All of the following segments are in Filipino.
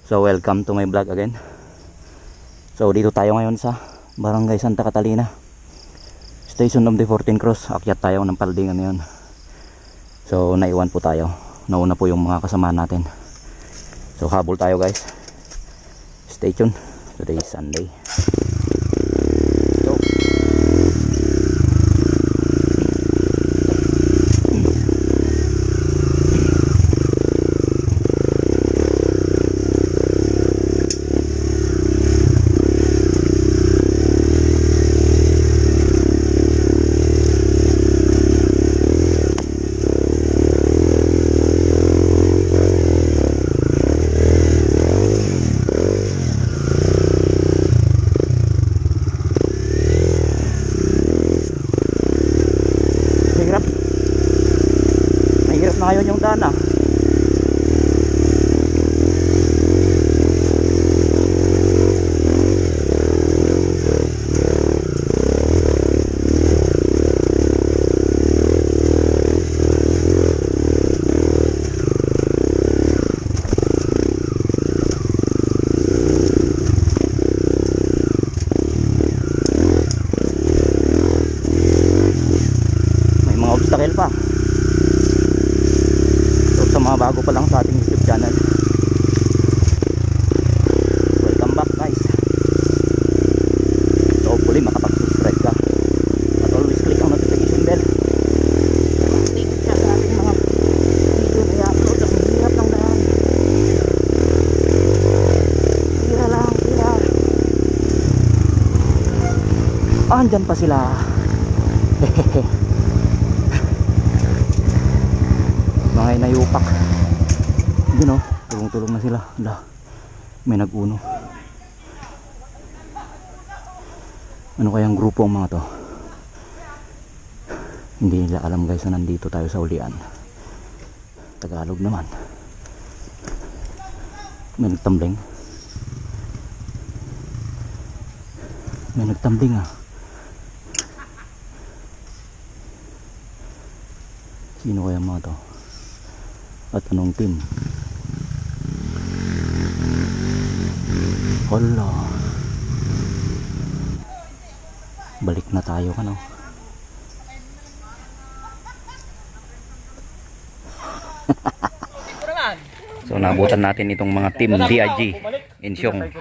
So welcome to my vlog again. So dito tayo ngayon sa Barangay Santa Catalina, Station of the 14 Cross. Akyat tayo ng paldingan ngayon. So naiwan po tayo. Nauna po yung mga kasama natin. So habol tayo guys. Stay tuned. Today is Sunday. Ngayon yung daan may mga obstacle pa. Sa mga bago pa lang sa ating YouTube channel, welcome back guys. So hopefully makapag-subscribe ka at always click ang notification bell. Tingin ka sa ating mga video na i-upload. Ang hirap lang dahil tira lang, tira. Andyan pa sila. Mga inayupak. Yun o, tulong-tulong na sila. May nag-uno. Ano kayang grupo ang mga to? Hindi nila alam guys na nandito tayo sa ulian. Tagalog naman. May nagtambling. May nagtambling Sino kaya mga to? At anong team? Hala, balik na tayo So nabutan natin itong mga team DIG Insyong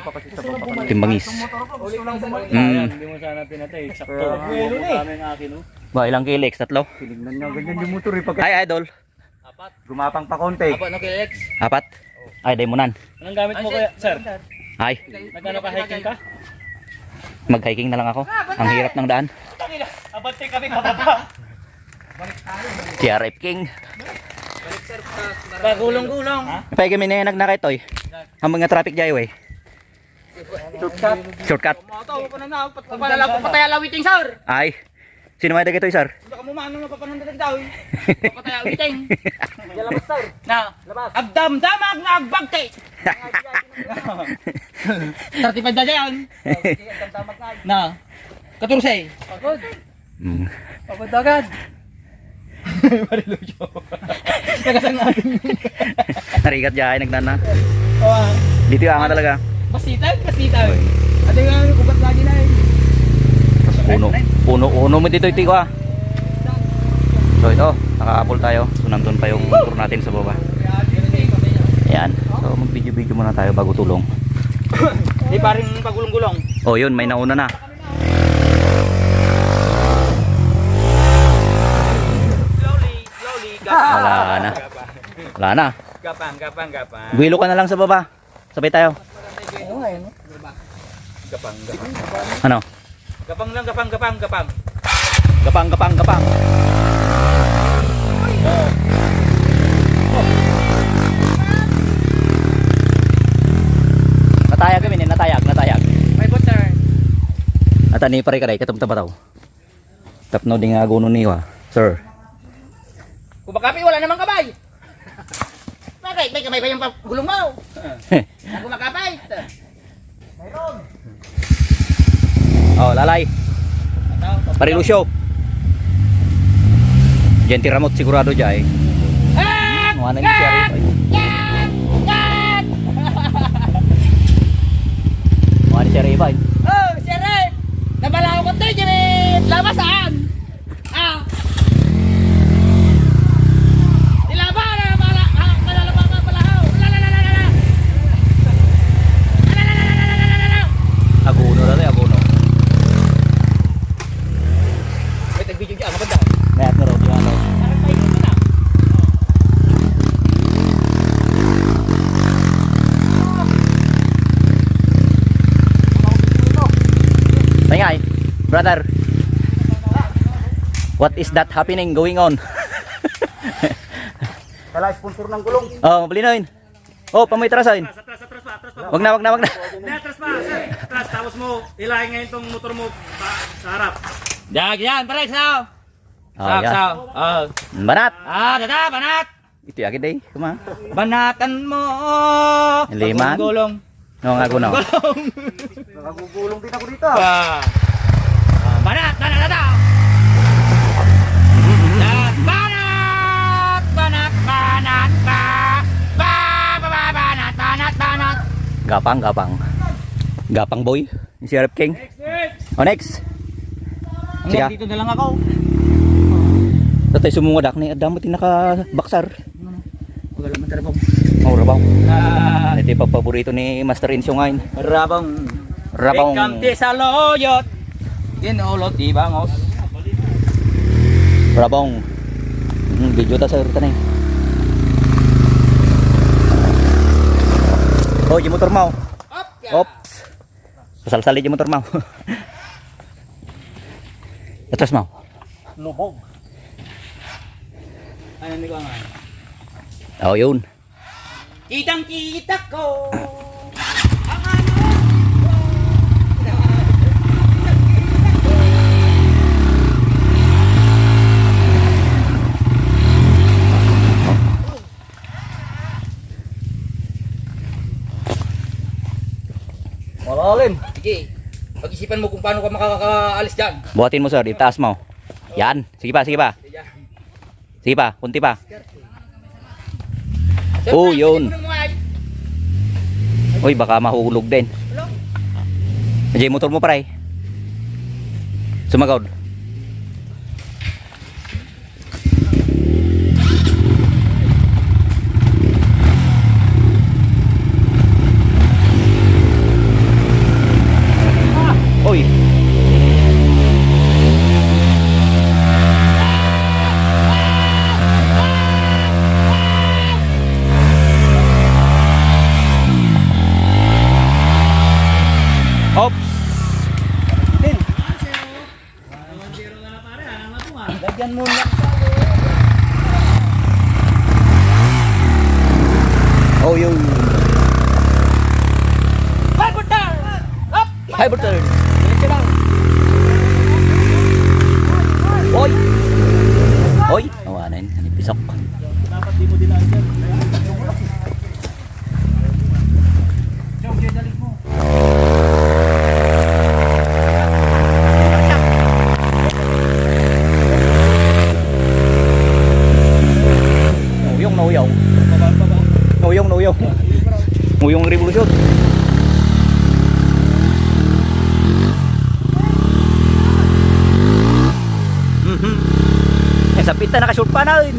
Team Bangis. Hindi mo sana pinatay. Sakto. Ba, ilang kilik? Tatlo? Tinignan niya ganyan yung motor Ay idol, gumapang pa konti. apat? Ay, daymonan. Anong gamit mo kaya, sir? Ay, Nagano ka hiking ka? mag-hiking na lang ako. Ang hirap ng daan. Abante kami kababa. TRF King. Pagulong-gulong. Pwede kami na nagnakitoy. Ang mga traffic highway. Shortcut. Shortcut. Moto ko na patay lawiting, sir. Ay, sino may dagitoy sir? Hindi ka mo manong napapanandag daw. Patay lawiting. Labas, sir. Na, labas. Agdam-damag na agbagte. 35 na dyan. Na, 14. Pagod. Pagod agad. Marilucho. Nagasang natin. Narigat dyan, nagnana. Oh, Dito yung anga talaga. Pasitag. Ate nga yung ubat lagi na Puno mo dito ito So ito, naka-apple tayo. So nandun pa yung motor natin sa baba. Ayan. So mag-video muna tayo bago tulong. Di pa rin pagulong-gulong. Oh yun, may nauna na. Slowly. Wala na. Gapang. Guilo ka na lang sa baba. Sabay tayo. Gapang. Ano? Gapang lang, gapang. Gapang. Natayag. May butter. At ani pare kaday katum tabataw. Tapno di nga guno niwa, sir. Kubakapi wala namang kabay. Bakit? May kamay ba yung gulong mo? Ako makapay. Mayroon. Oh, lalay. Parilusyo. Diyan tiramot sigurado dyan eh. Nuwanan niya siya rin. Ibay. Oh, siyempre! Nabalaw ko tayo, Jimmy! Lama saan? Ah! Nilaba na bala! Malalaba ka balahaw! Lalalala! Lalalala! Aguno na rin, aguno. Wait, nag-video dyan, kapag Mayat nga raw, ano. parang may ito na. Tengay, brother. What is that happening going on? Kala sponsor ng gulong. Oh, balinoin. Oh, pamoy trasain. Atras pa. Wag na. Hindi, atras pa, sir. Atras, tapos mo, ilahin ngayon tong motor mo sa harap. Yan, pare, saw! Oh, yan. Oh. Banat. Dada, banat! Ito yagid day, kuma. Banatan mo! Liman. Gulong. No, aguno. Nakagugulong din ako dito. Banat, dada! Banat! Gapang boy. Si Rep King. Oh, next. Siya. Dito na lang ako. Tatay sumungadak ni Adam ti naka-baksar. Wala man trabaho. Oh, rabaw. Ito yung paborito ni Master Insyo ngayon. Rabang. Rabaw. Ikamti sa loyot. Dinulot ibangos. Rabaw. Video ta sa ruta na eh. Oh, yung motor mo. Ops. Pasal-sali yung motor mo. Atras mo. Luhog. Ano ni ko nga? Oh, yun. Kitang-kita ko. Malalim. Sige. Pag-isipan mo kung paano ka makakaalis dyan. Buhatin mo sir, itaas mo. Yan. Sige pa. Sige pa, kunti pa. Oh, yun. Uy, baka mahulog din. Nandiyan yung motor mo pare. Sumagod. Uy. Ops. Lagyan mo na. Oh, yun. Hybrid turn! Up! Hybrid turn. Diretso lang. Oy. Oy. Awanan, pisok. Dapat di mo dinaan dyan. Nguyong revolusyon. Sa pita nakashoot pa na rin.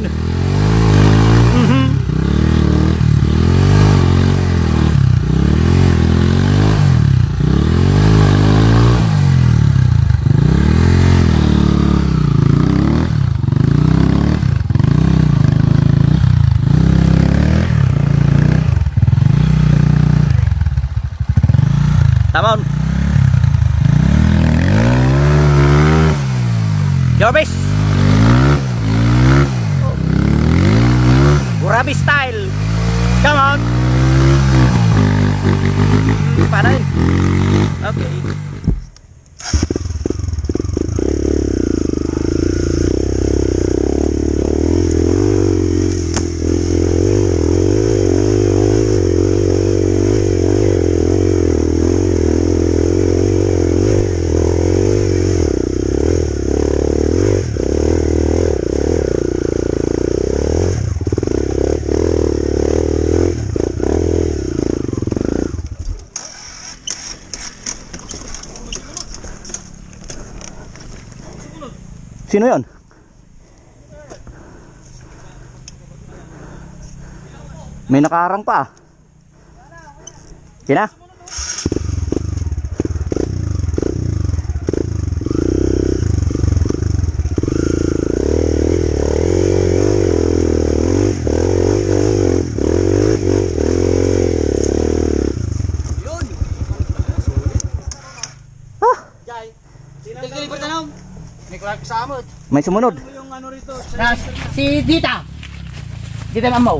Tamon. Jorbis. Gurabi style. Come on. Paano? Okay. Sino yon? May nakaharang pa. Sina? May sumunod. Yung ano rito, Si Dita. Dita Mamaw.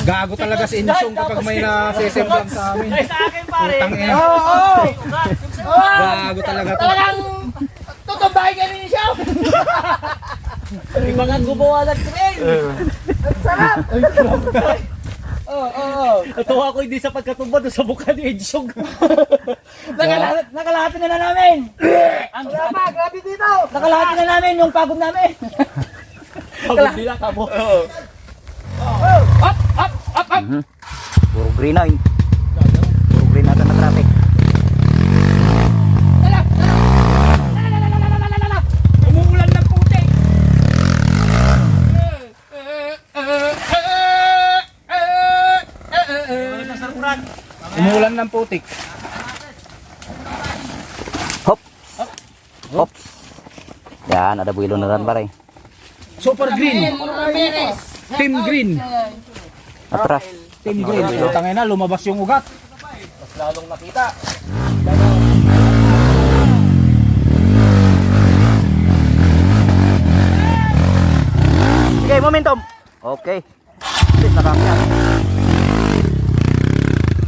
Gago talaga si Insyong kapag may nasisembang sa amin. ay sa akin pare. Putang ina. Gago talaga to. Talagang tutumbay ka rin siya. Iba nga gumawa ng train. Natuwa ko hindi sa pagkatumba doon sa mukha ni Insyong. Nakalahati na namin. Ang grabe dito. Nakalahati na namin yung pagod namin. Pagod nila kamo. Puro green na. Puro green na na traffic. Umuulan ng putik. Umulan ng putik. Hop. Hop. Yan, ada builo na rin pare. Super green. Team green. Atras. Team green. Putang ina, lumabas yung ugat. Mas lalong nakita. Okay, momentum. Okay. Sit na kami yan.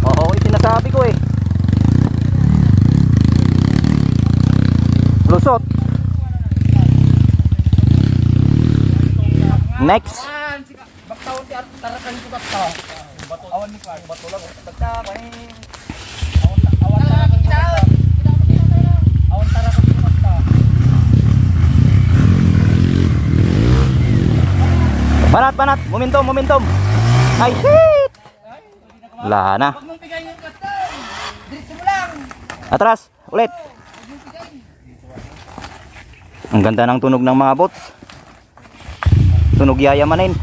Oo, sinasabi ko eh. Lusot. Next. Baktaon ti tarakan ko bakta. Awan ni Clark, bato lang. Bakta kay awan tarakan ko bakta. Awan tarakan ko bakta. Banat, banat. Momentum, momentum. Ay, shit. Wala na. Huwag mong bigay yung kasta. Diretso mo lang. Atras. Ulit. Ang ganda ng tunog ng mga bots. Tunog yayamanin.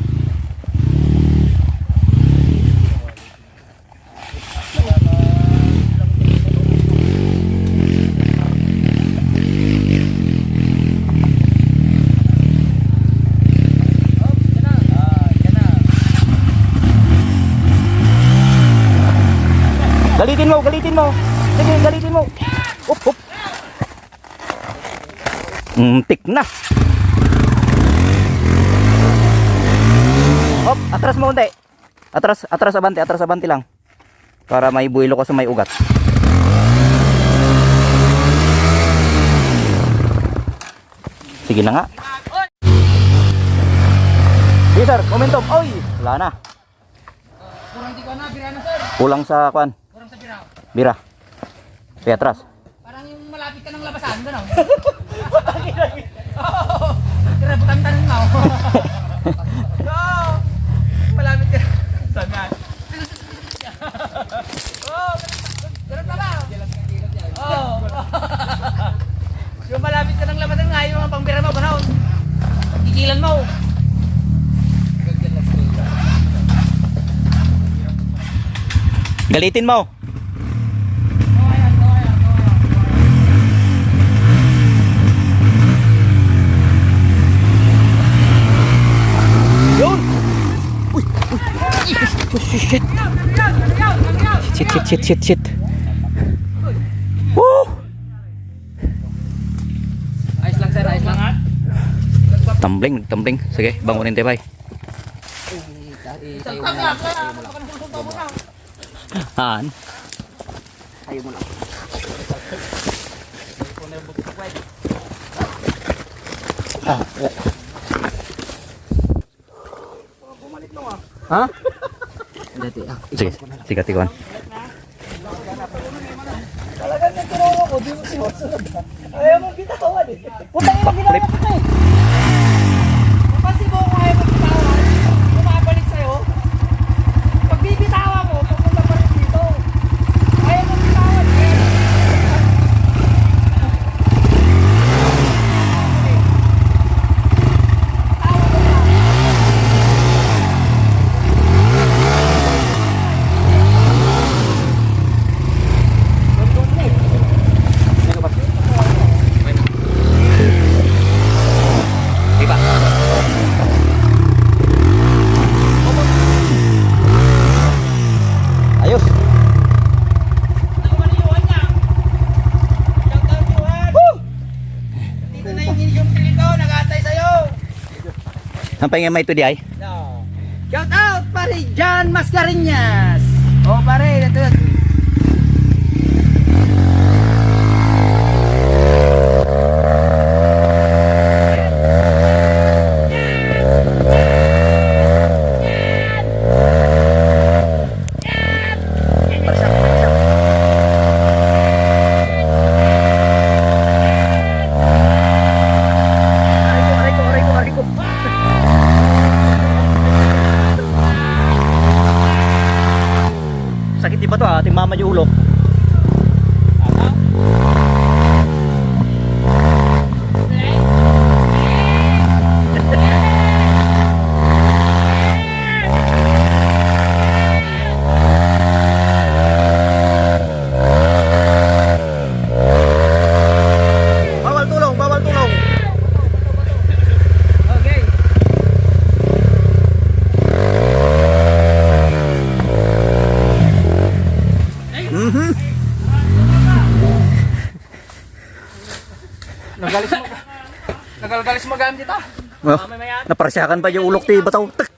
Galitin mo, galitin mo. Sige, galitin mo. Up, up. Tik na. Hop, atras mo unti. Atras abante lang. Para may buwilo ko sa may ugat. Sige na nga. Sige sir, momentum. Oy, wala na. Kurang di ko na, bira na sir. Kulang sa kwan. Kurang sa bira. Bira. Kaya atras. Parang yung malapit ka ng labasan, gano'n. Kira butan-tanin mo. Malapit ka. Saan? Ganun pala. Yung malapit ka ng labasan nga, yung mga pangbira mo, gano'n. Gigilan mo. Galitin mo. Yun. Uy, shit. Shit. Woo! Ayos lang sir, ayos lang. Tumbling. Sige, bangunin tayo, bay. Han. Ha? Sige, tikuan. Sabi mo sinusunod ha. Ayaw mo bitawan eh. Puta yung ginawa ko eh. Kasi mo kung ayaw mo bitawan, bumabalik sa'yo. Pag bibitawa mo, pupunta pa rin dito. Ayaw mo bitawan eh. Iba. Ayos. Nakumaniwan niya. Shout out Johan. Dito na yung inyong ko, nag-aantay sa'yo. Sampay nga may ito di ay. No. Shout out pare John Mascareñas. Oh pare, ito. Sakit di ba to ating mama yung ulo? Bawal tulong, bawal tulong. Okay. Nagalgalis mo gamit dito. Oh, naparsyakan pa yung ulok ti bataw. Tak.